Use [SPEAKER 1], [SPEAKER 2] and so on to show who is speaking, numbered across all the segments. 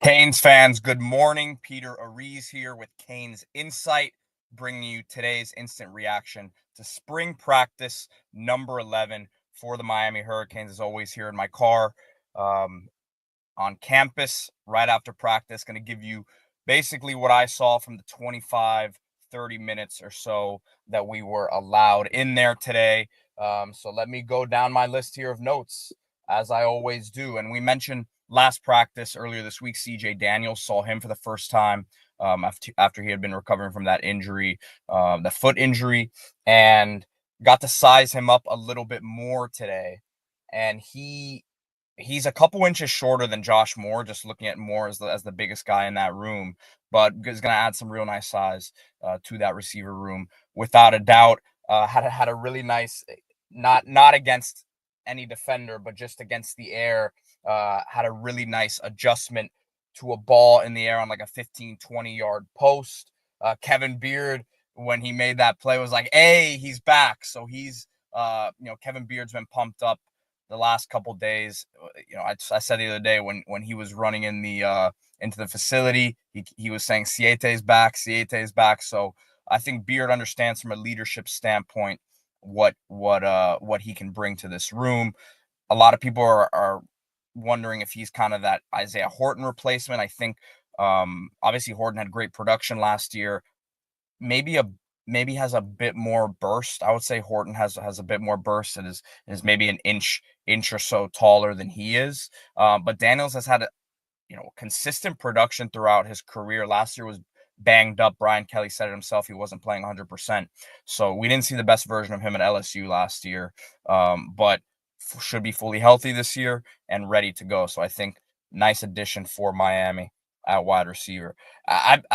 [SPEAKER 1] Canes fans, good morning. Peter Ariz here with Canes Insight, bringing you today's instant reaction to spring practice number 11 for the Miami Hurricanes. As always, here in my car on campus right after practice. Going to give you basically what I saw from the 25, 30 minutes or so that we were allowed in there today. So let me go down my list here of notes, as I always do. And we mentioned last practice earlier this week, CJ Daniels, saw him for the first time after he had been recovering from that injury, the foot injury, and got to size him up a little bit more today. And he's a couple inches shorter than Josh Moore, just looking at Moore as the biggest guy in that room, but is going to add some real nice size to that receiver room, without a doubt. Had a really nice, not against any defender, but just against the air. Had a really nice adjustment to a ball in the air on like a 15, 20-yard post. Kevin Beard, when he made that play, was like, hey, he's back. So he's, Kevin Beard's been pumped up the last couple days. I said the other day when he was running in the into the facility, he was saying Siete's back. So I think Beard understands from a leadership standpoint what he can bring to this room. A lot of people are wondering if he's kind of that Isaiah Horton replacement. I think obviously Horton had great production last year. Maybe has a bit more burst. I would say Horton has a bit more burst and is maybe an inch or so taller than he is. But Daniels has had consistent production throughout his career. Last year was banged up. Brian Kelly said it himself. He wasn't playing 100%. So we didn't see the best version of him at LSU last year. But should be fully healthy this year and ready to go. So I think nice addition for Miami at wide receiver.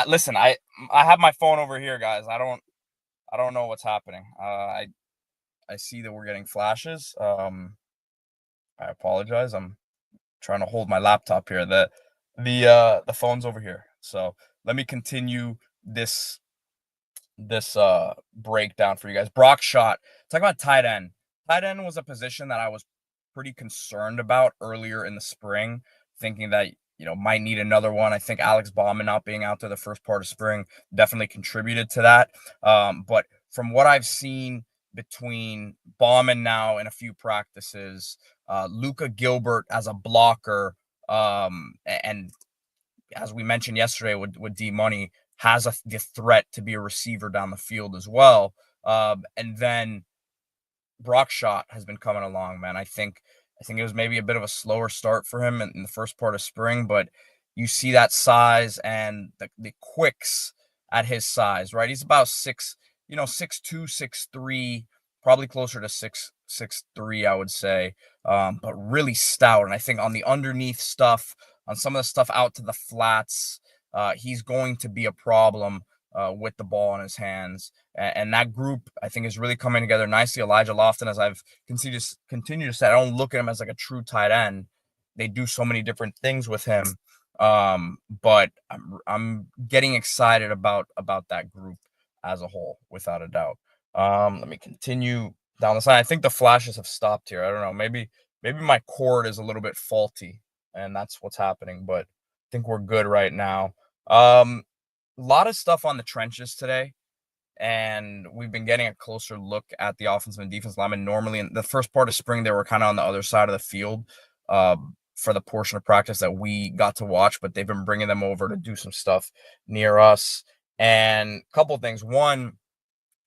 [SPEAKER 1] Listen, I have my phone over here, guys. I don't know what's happening. I see that we're getting flashes. I apologize. I'm trying to hold my laptop here. The phone's over here. So let me continue this breakdown for you guys. Brock Schott. Talk about tight end. Tight end was a position that I was pretty concerned about earlier in the spring, thinking that might need another one. I think Alex Bauman not being out there the first part of spring definitely contributed to that. But from what I've seen between Bauman now in a few practices, Luka Gilbert as a blocker, and as we mentioned yesterday with D Money, has the threat to be a receiver down the field as well. And then Brock Schott has been coming along, man. I think it was maybe a bit of a slower start for him in the first part of spring, but you see that size and the quicks at his size, right? He's about 6'2", 6'3", probably closer to 6'3", I would say, but really stout. And I think on the underneath stuff, on some of the stuff out to the flats, he's going to be a problem with the ball in his hands. And that group, I think, is really coming together nicely. Elijah Lofton, as I've continued to say, I don't look at him as like a true tight end. They do so many different things with him. But I'm getting excited about that group as a whole, without a doubt. Let me continue down the side. I think the flashes have stopped here. I don't know. Maybe my cord is a little bit faulty, and that's what's happening. But I think we're good right now. A lot of stuff on the trenches today, and we've been getting a closer look at the offensive and defensive linemen. Normally, in the first part of spring, they were kind of on the other side of the field for the portion of practice that we got to watch, but they've been bringing them over to do some stuff near us. And a couple of things. One,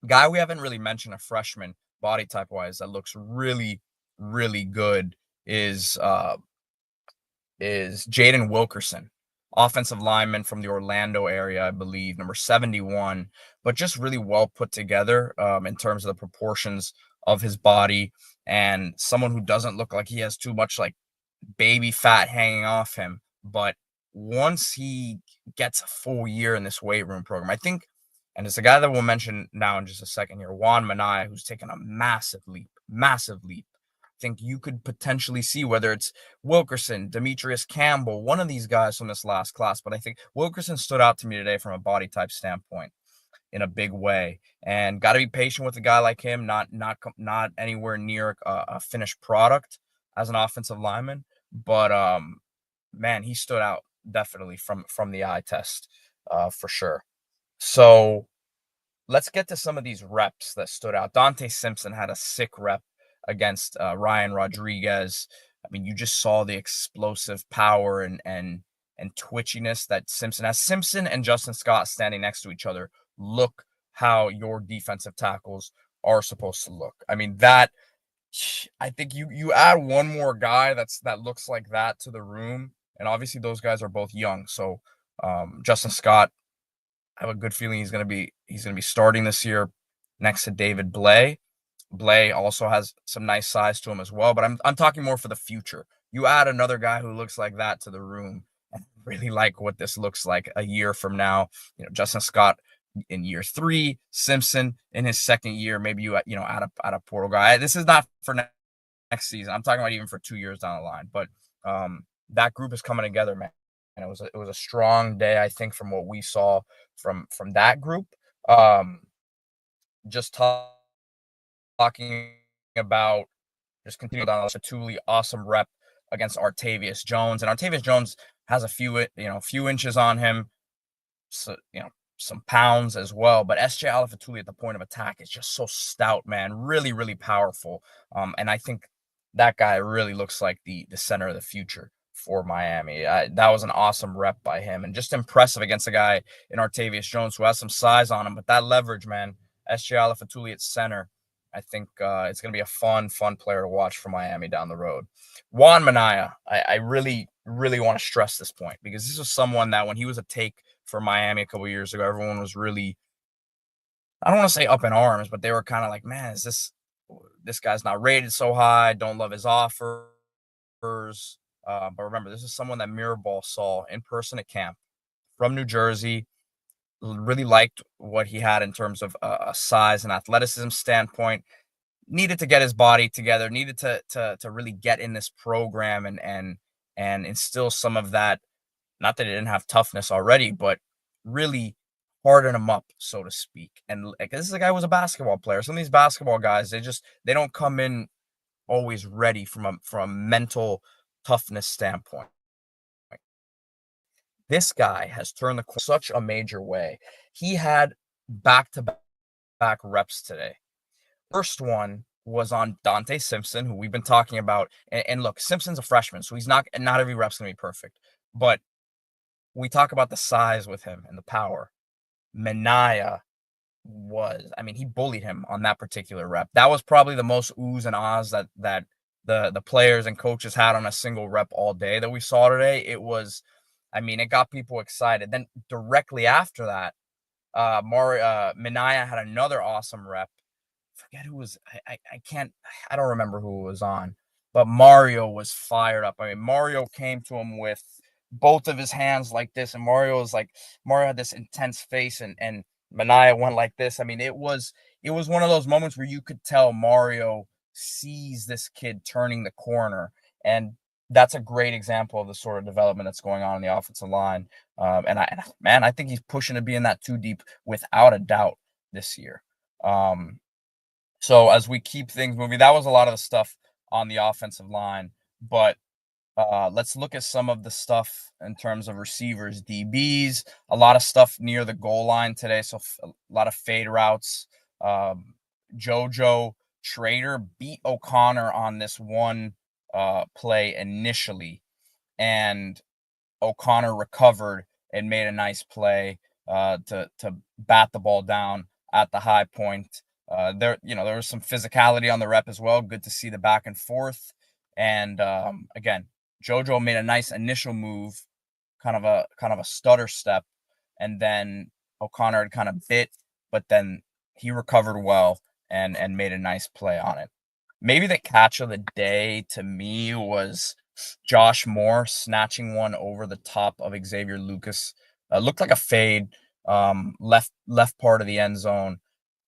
[SPEAKER 1] guy we haven't really mentioned, a freshman, body type wise, that looks really, really good is Jaden Wilkerson, offensive lineman from the Orlando area, I believe, number 71, but just really well put together in terms of the proportions of his body, and someone who doesn't look like he has too much like baby fat hanging off him. But once he gets a full year in this weight room program, I think, and it's a guy that we'll mention now in just a second here, Juan Minaya, who's taken a massive leap. Think you could potentially see whether it's Wilkerson, Demetrius Campbell, one of these guys from this last class. But I think Wilkerson stood out to me today from a body type standpoint in a big way. And got to be patient with a guy like him, not anywhere near a finished product as an offensive lineman. But man, he stood out definitely from the eye test, for sure. So let's get to some of these reps that stood out. Dante Simpson had a sick rep against Ryan Rodriguez. I mean, you just saw the explosive power and twitchiness that Simpson has. Simpson and Justin Scott standing next to each other look how your defensive tackles are supposed to look. I mean, that I think you add one more guy that looks like that to the room, and obviously those guys are both young. So Justin Scott, I have a good feeling he's gonna be starting this year next to David Blay. Blay also has some nice size to him as well, but I'm talking more for the future. You add another guy who looks like that to the room, and I really like what this looks like a year from now. Justin Scott in year 3, Simpson in his second year. Maybe add a portal guy. This is not for next season. I'm talking about even for 2 years down the line. But that group is coming together, man. And it was a strong day, I think, from what we saw from that group. Um, just talking about just continue down Fatuli, awesome rep against Artavius Jones, and Artavius Jones has a few inches on him, so some pounds as well. But SJ Alafatuli at the point of attack is just so stout, man. Really, really powerful. And I think that guy really looks like the center of the future for Miami. That was an awesome rep by him, and just impressive against a guy in Artavius Jones who has some size on him. But that leverage, man, SJ Alafatuli at center. I think it's going to be a fun player to watch for Miami down the road. Juan Minaya, I really, really want to stress this point because this was someone that when he was a take for Miami a couple years ago, everyone was really, I don't want to say up in arms, but they were kind of like, man, is this guy's not rated so high? Don't love his offers. But remember, this is someone that Mirrorball saw in person at camp from New Jersey. Really liked what he had in terms of a size and athleticism standpoint. Needed to get his body together. Needed to really get in this program and instill some of that. Not that he didn't have toughness already, but really harden him up, so to speak. And like this is a guy who was a basketball player. Some of these basketball guys, they don't come in always ready from a mental toughness standpoint. This guy has turned the corner such a major way. He had back-to-back reps today. First one was on Dante Simpson, who we've been talking about. And look, Simpson's a freshman, so he's not every rep's gonna be perfect. But we talk about the size with him and the power. Minaya he bullied him on that particular rep. That was probably the most oohs and ahs that the players and coaches had on a single rep all day that we saw today. It got people excited. Then directly after that, Minaya had another awesome rep. Forget who was I don't remember who it was on, but Mario was fired up. Mario came to him with both of his hands like this, and Mario had this intense face, and Minaya went like this. It was one of those moments where you could tell Mario sees this kid turning the corner, and that's a great example of the sort of development that's going on in the offensive line. I think he's pushing to be in that 2 deep without a doubt this year. So as we keep things moving, that was a lot of the stuff on the offensive line, but let's look at some of the stuff in terms of receivers, DBs, a lot of stuff near the goal line today. So a lot of fade routes. Jojo Trader beat O'Connor on this one play initially, and O'Connor recovered and made a nice play to bat the ball down at the high point. There was some physicality on the rep as well. Good to see the back and forth. And again, Jojo made a nice initial move, kind of a stutter step, and then O'Connor had kind of bit, but then he recovered well and made a nice play on it. Maybe the catch of the day to me was Josh Moore snatching one over the top of Xavier Lucas. Looked like a fade, left part of the end zone,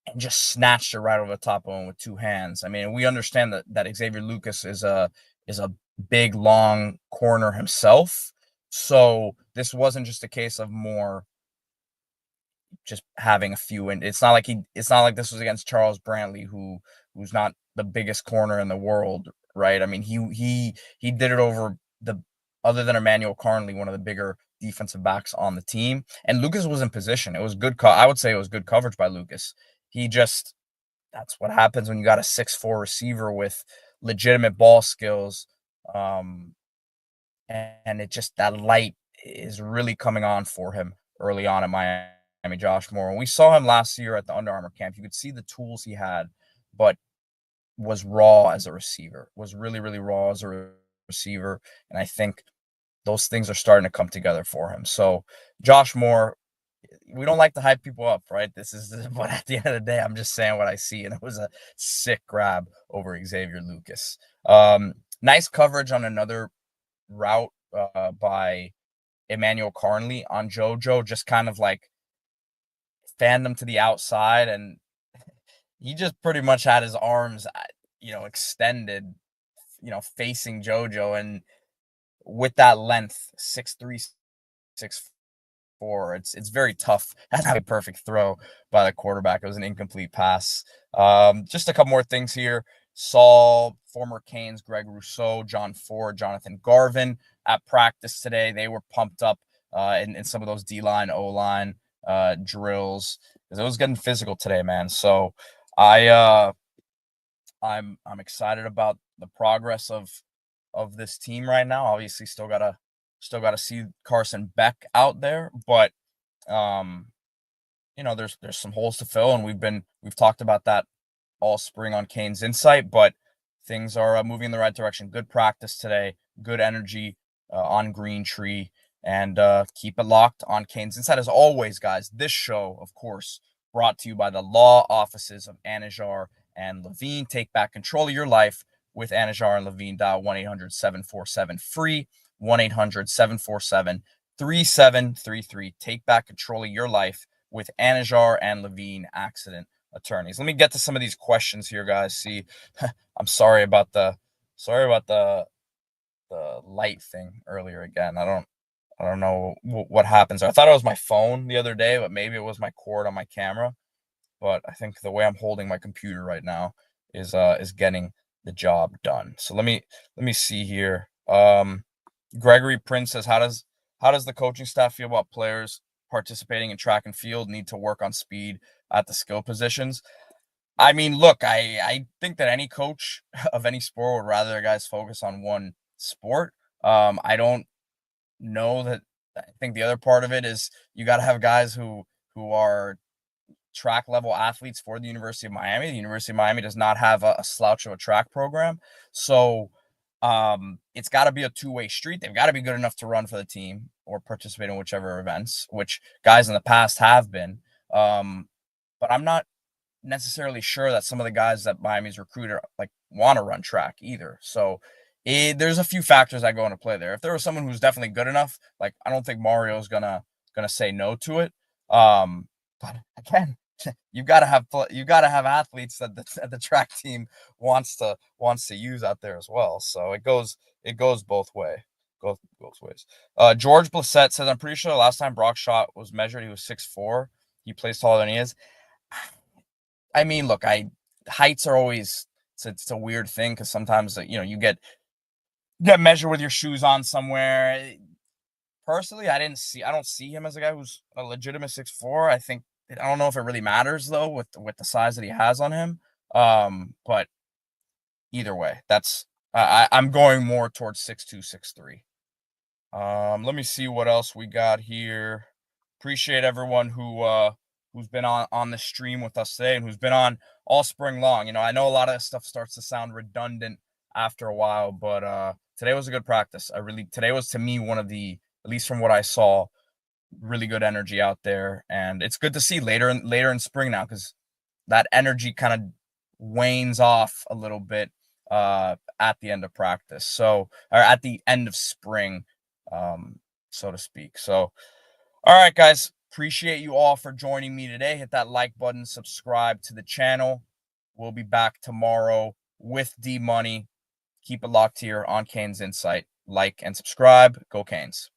[SPEAKER 1] and just snatched it right over the top of him with 2 hands. We understand that Xavier Lucas is a big, long corner himself. So this wasn't just a case of Moore just having a few, and it's not like this was against Charles Brantley, who's not the biggest corner in the world, right? He did it over other than Emmanuel Carnley, one of the bigger defensive backs on the team, and Lucas was in position. It was good. I would say it was good coverage by Lucas. He just that's what happens when you got a 6'4" receiver with legitimate ball skills. And it just that light is really coming on for him early on at Miami. Josh Moore. When we saw him last year at the Under Armour camp, you could see the tools he had, but was raw as a receiver. Was really, really raw as a receiver, and I think those things are starting to come together for him. So, Josh Moore, we don't like to hype people up, right? This is, but at the end of the day, I'm just saying what I see, and it was a sick grab over Xavier Lucas. Nice coverage on another route by Emmanuel Carnley on JoJo, just kind of like fanned him to the outside, and he just pretty much had his arms, extended, facing JoJo, and with that length, 6'3", 6'4", it's very tough. That's a perfect throw by the quarterback. It was an incomplete pass. Just a couple more things here. Saw former Canes Greg Rousseau, John Ford, Jonathan Garvin at practice today. They were pumped up in some of those D-line, O-line drills, because it was getting physical today, man. So I'm excited about the progress of this team right now. Obviously, still gotta see Carson Beck out there, but there's some holes to fill, and we've talked about that all spring on Canes Insight, but things are moving in the right direction. Good practice today, good energy on Green Tree, and keep it locked on Canes Insight. As always, guys, this show, of course, brought to you by the law offices of Anajar and Levine. Take back control of your life with Anajar and Levine. Dial 1-800-747-FREE, 1-800-747-3733. Take back control of your life with Anajar and Levine Accident Attorneys. Let me get to some of these questions here, guys. See, I'm sorry about the light thing earlier again. I don't know what happens. I thought it was my phone the other day, but maybe it was my cord on my camera. But I think the way I'm holding my computer right now is getting the job done. So let me see here. Gregory Prince says, how does the coaching staff feel about players participating in track and field, need to work on speed at the skill positions? I mean, look, I think that any coach of any sport would rather their guys focus on one sport. I don't know that. I think the other part of it is you got to have guys who are track level athletes for the University of Miami. The University of Miami does not have a slouch of a track program. So it's got to be a two-way street. They've got to be good enough to run for the team or participate in whichever events, which guys in the past have been. But I'm not necessarily sure that some of the guys that Miami's recruited want to run track either. So there's a few factors that go into play there. If there was someone who's definitely good enough, I don't think Mario's gonna say no to it. But again, you gotta have athletes that the track team wants to use out there as well. So it goes both ways. George Blissett says, I'm pretty sure the last time Brock Shot was measured, he was 6'4". He plays taller than he is. I mean, look, heights are always it's a weird thing because sometimes you get measured with your shoes on somewhere. Personally, I don't see him as a guy who's a legitimate 6'4". I don't know if it really matters though with the size that he has on him. But either way, that's I'm going more towards 6'2", 6'3". Let me see what else we got here. Appreciate everyone who's been on the stream with us today and who's been on all spring long. I know a lot of this stuff starts to sound redundant after a while, but today was a good practice. Today was, to me, one of the, at least from what I saw, really good energy out there, and it's good to see later in spring now, because that energy kind of wanes off a little bit at the end of practice, or at the end of spring, so to speak. So, all right, guys, appreciate you all for joining me today. Hit that like button, subscribe to the channel. We'll be back tomorrow with D Money. Keep it locked here on Canes Insight. Like and subscribe. Go Canes.